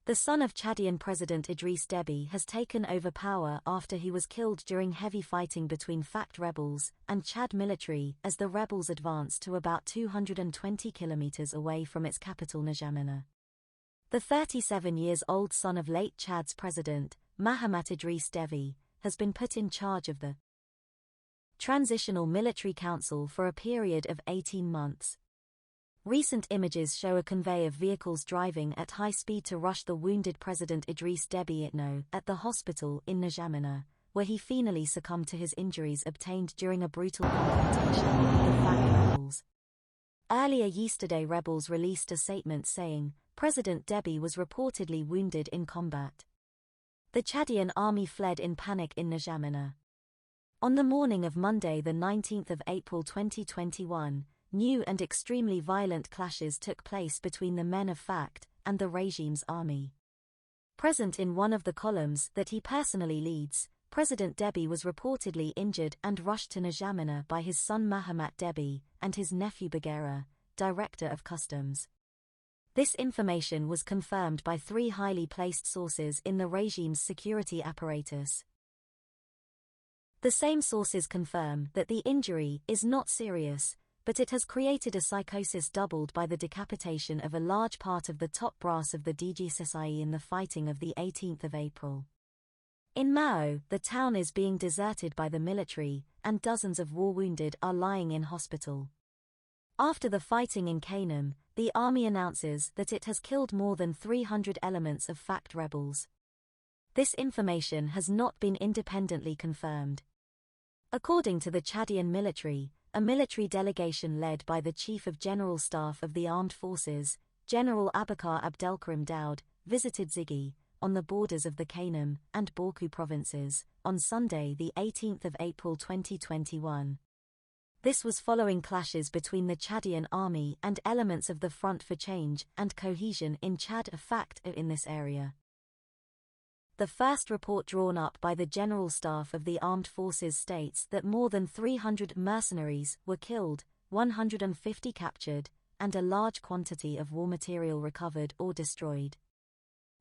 The son of Chadian President Idriss Deby has taken over power after he was killed during heavy fighting between FACT rebels and Chad military as the rebels advanced to about 220 kilometers away from its capital N'Djamena. The 37-year-old son of late Chad's president, Mahamat Idriss Deby, has been put in charge of the Transitional Military Council for a period of 18 months. Recent images show a convoy of vehicles driving at high speed to rush the wounded President Idriss Deby Itno at the hospital in N'Djamena, where he finally succumbed to his injuries obtained during a brutal confrontation with the FACT rebels. Earlier yesterday, rebels released a statement saying, President Deby was reportedly wounded in combat. The Chadian army fled in panic in N'Djamena. On the morning of Monday, the 19th of April 2021, new and extremely violent clashes took place between the men of FACT and the regime's army. Present in one of the columns that he personally leads, President Deby was reportedly injured and rushed to N'Djamena by his son Mahamat Deby and his nephew Bagheera, Director of Customs. This information was confirmed by 3 highly placed sources in the regime's security apparatus. The same sources confirm that the injury is not serious, but it has created a psychosis doubled by the decapitation of a large part of the top brass of the DGSSI in the fighting of the 18th of April. In Mao, the town is being deserted by the military, and dozens of war wounded are lying in hospital. After the fighting in Kanem, the army announces that it has killed more than 300 elements of FACT rebels. This information has not been independently confirmed. According to the Chadian military, a military delegation led by the Chief of General Staff of the Armed Forces, General Abakar Abdelkarim Daoud, visited Ziggy, on the borders of the Kanem and Borku provinces, on Sunday, the 18th of April 2021. This was following clashes between the Chadian army and elements of the Front for Change and Cohesion in Chad FACT in this area. The first report drawn up by the General Staff of the Armed Forces states that more than 300 mercenaries were killed, 150 captured, and a large quantity of war material recovered or destroyed.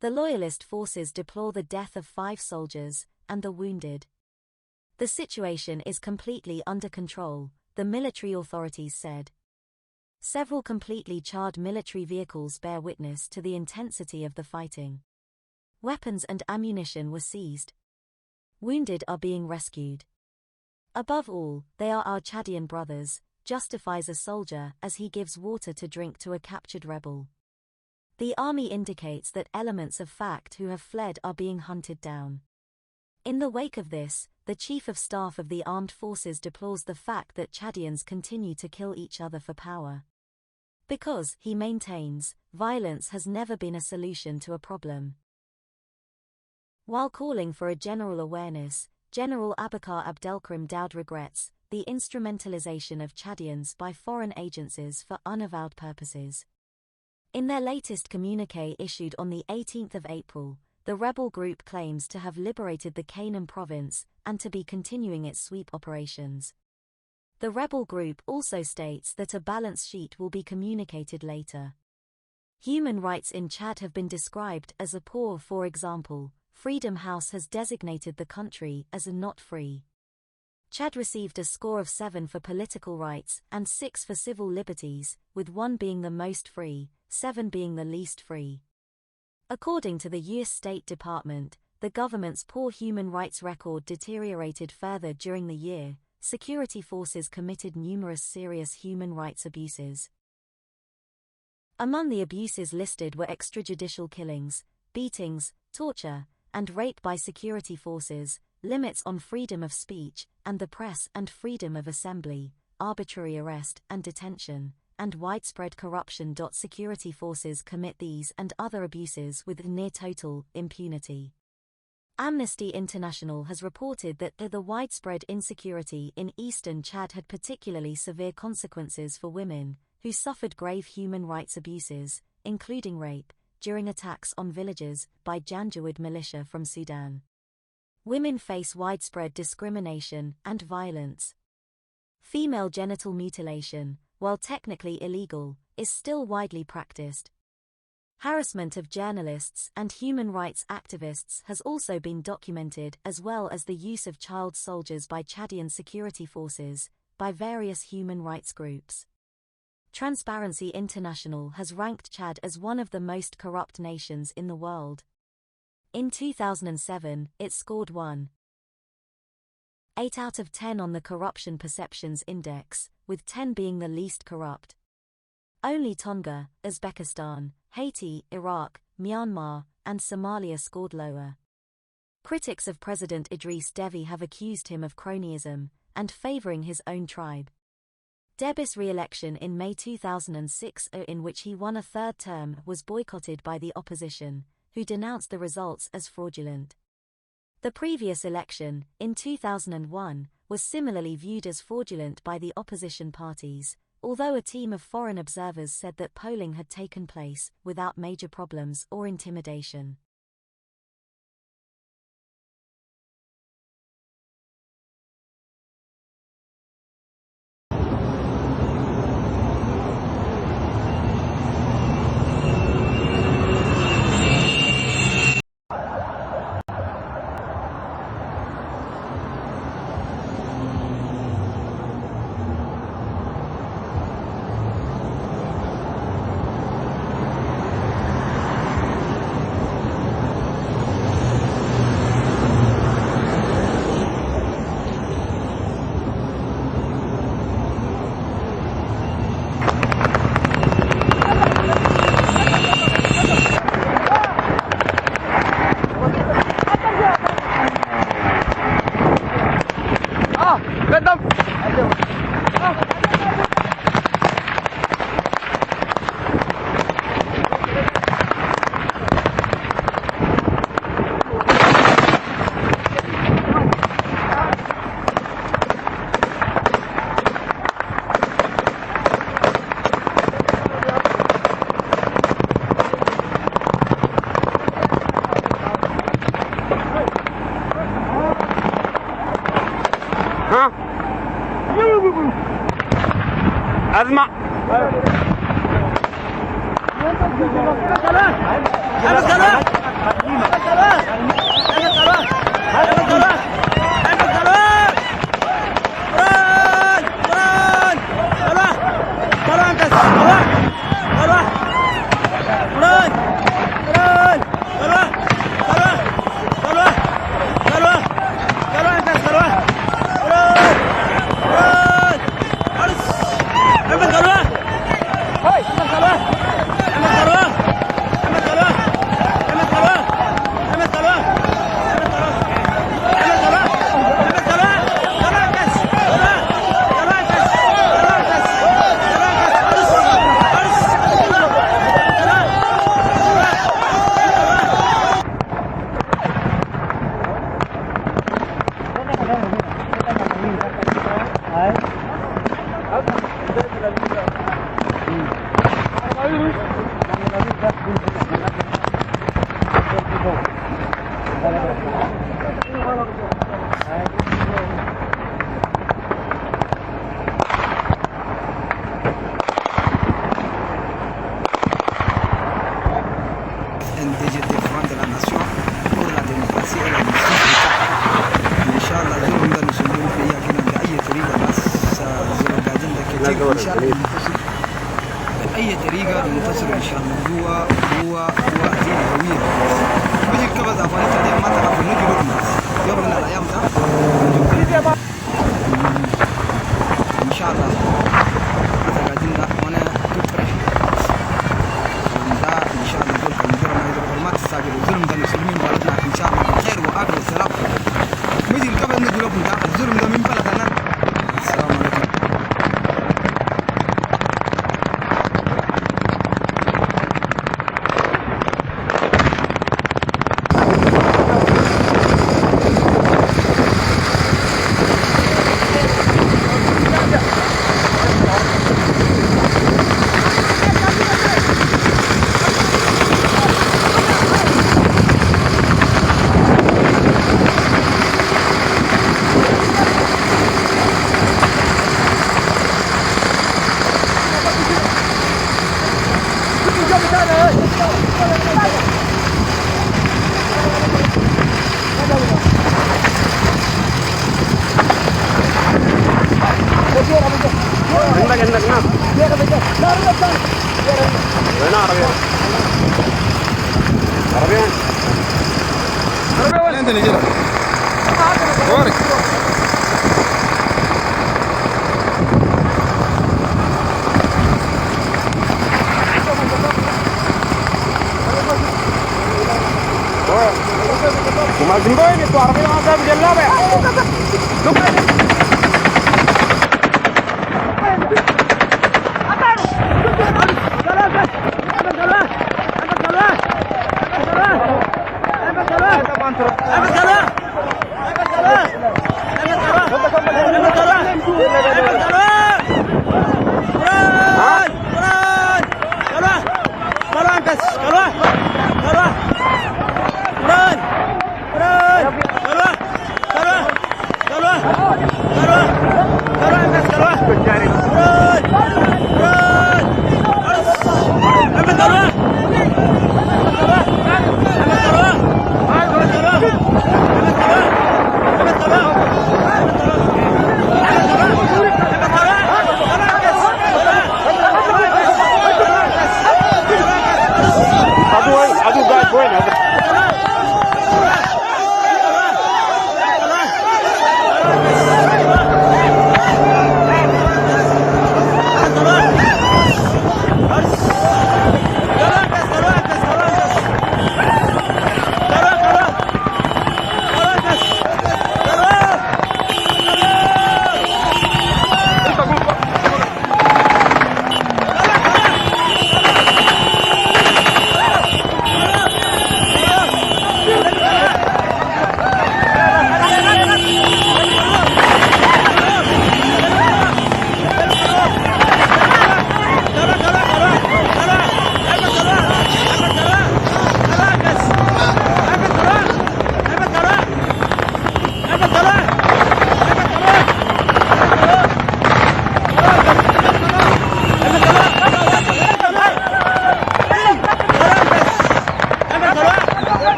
The loyalist forces deplore the death of 5 soldiers and the wounded. The situation is completely under control, the military authorities said. Several completely charred military vehicles bear witness to the intensity of the fighting. Weapons and ammunition were seized. Wounded are being rescued. Above all, they are our Chadian brothers, justifies a soldier as he gives water to drink to a captured rebel. The army indicates that elements of FACT who have fled are being hunted down. In the wake of this, the Chief of Staff of the Armed Forces deplores the fact that Chadians continue to kill each other for power. Because, he maintains, violence has never been a solution to a problem. While calling for a general awareness, General Abakar Abdelkarim Daoud regrets the instrumentalization of Chadians by foreign agencies for unavowed purposes. In their latest communiqué issued on the 18th of April, the rebel group claims to have liberated the Kanem province and to be continuing its sweep operations. The rebel group also states that a balance sheet will be communicated later. Human rights in Chad have been described as a poor. For example, Freedom House has designated the country as a not free. Chad received a score of 7 for political rights and 6 for civil liberties, with 1 being the most free, 7 being the least free. According to the US State Department, the government's poor human rights record deteriorated further during the year. Security forces committed numerous serious human rights abuses. Among the abuses listed were extrajudicial killings, beatings, torture, and rape by security forces, limits on freedom of speech and the press and freedom of assembly, arbitrary arrest and detention, and widespread corruption. Security forces commit these and other abuses with near total impunity. Amnesty International has reported that the widespread insecurity in eastern Chad had particularly severe consequences for women, who suffered grave human rights abuses, including rape, during attacks on villages by Janjaweed militia from Sudan. Women face widespread discrimination and violence. Female genital mutilation, while technically illegal, is still widely practiced. Harassment of journalists and human rights activists has also been documented, as well as the use of child soldiers by Chadian security forces, by various human rights groups. Transparency International has ranked Chad as one of the most corrupt nations in the world. In 2007, it scored 1.8 out of 10 on the Corruption Perceptions Index, with 10 being the least corrupt. Only Tonga, Uzbekistan, Haiti, Iraq, Myanmar, and Somalia scored lower. Critics of President Idriss Deby have accused him of cronyism and favoring his own tribe. Deby's re-election in May 2006, in which he won a third term, was boycotted by the opposition, who denounced the results as fraudulent. The previous election, in 2001, was similarly viewed as fraudulent by the opposition parties, although a team of foreign observers said that polling had taken place without major problems or intimidation. أزمع بأي طريقة ننتصر إن شاء الله. هو أزيد طويل مجي كبز أفانيتا دي ما تعرف نجي الناس يوم من الأيام ده إن شاء الله هذا قاعدين وأنا تفرح ده إن شاء الله دول كمدير ما يقدر ما تستعجل الظلم ده المسلمين بلدنا إن شاء الله بخير وعافية والسلام. مجي الكبز نجي لكم ده الظلم ده من بلدنا. السلام عليكم. Mas ini tuh Arabnya ada di dalam ya.